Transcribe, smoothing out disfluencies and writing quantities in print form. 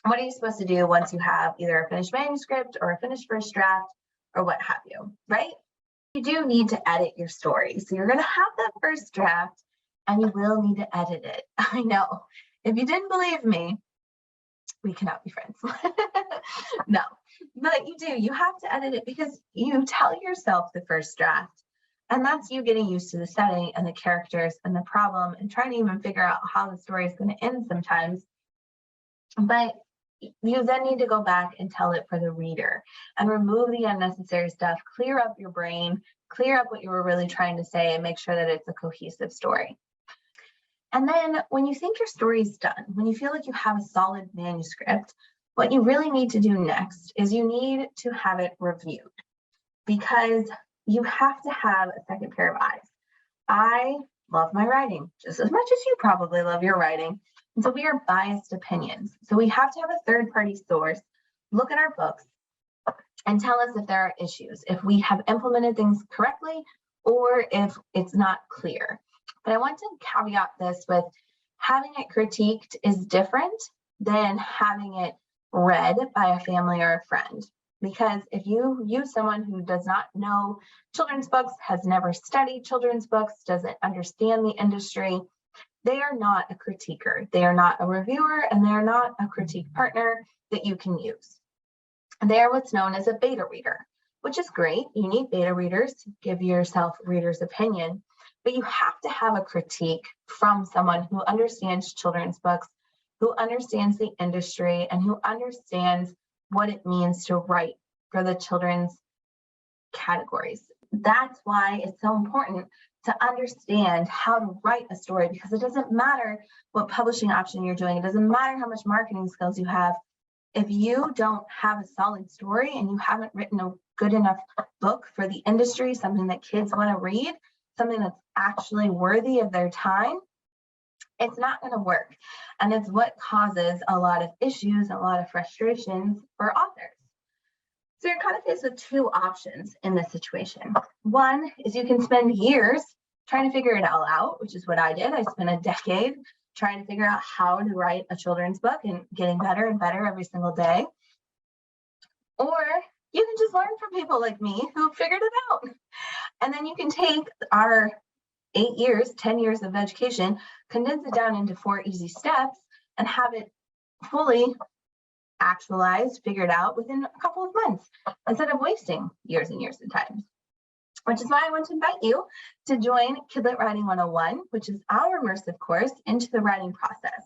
what are you supposed to do once you have either a finished manuscript or a finished first draft or what have you, right? You do need to edit your story. So you're going to have that first draft and you will need to edit it. I know. If you didn't believe me, we cannot be friends. No, but you do. You have to edit it because you tell yourself the first draft. And that's you getting used to the setting and the characters and the problem and trying to even figure out how the story is going to end sometimes. But you then need to go back and tell it for the reader and remove the unnecessary stuff, clear up your brain, clear up what you were really trying to say, and make sure that it's a cohesive story. And then when you think your story is done, when you feel like you have a solid manuscript, what you really need to do next is you need to have it reviewed, because you have to have a second pair of eyes. I love my writing just as much as you probably love your writing. And so we are biased opinions. So we have to have a third-party source look at our books and tell us if there are issues, if we have implemented things correctly, or if it's not clear. But I want to caveat this with having it critiqued is different than having it read by a family or a friend. Because if you use someone who does not know children's books, has never studied children's books, doesn't understand the industry, they are not a critiquer. They are not a reviewer, and they're not a critique partner that you can use. They are what's known as a beta reader, which is great. You need beta readers to give yourself reader's opinion, but you have to have a critique from someone who understands children's books, who understands the industry, and who understands what it means to write for the children's categories. That's why it's so important to understand how to write a story, because it doesn't matter what publishing option you're doing. It doesn't matter how much marketing skills you have. If you don't have a solid story and you haven't written a good enough book for the industry, something that kids want to read, something that's actually worthy of their time, it's not going to work. And it's what causes a lot of issues, a lot of frustrations for authors. So you're kind of faced with two options in this situation. One is you can spend years trying to figure it all out, which is what I did. I spent a decade trying to figure out how to write a children's book and getting better and better every single day. Or you can just learn from people like me who figured it out. And then you can take our 8 years, 10 years of education, condense it down into 4 easy steps and have it fully actualized, figured out within a couple of months, instead of wasting years and years of time. Which is why I want to invite you to join Kidlit Writing 101, which is our immersive course into the writing process.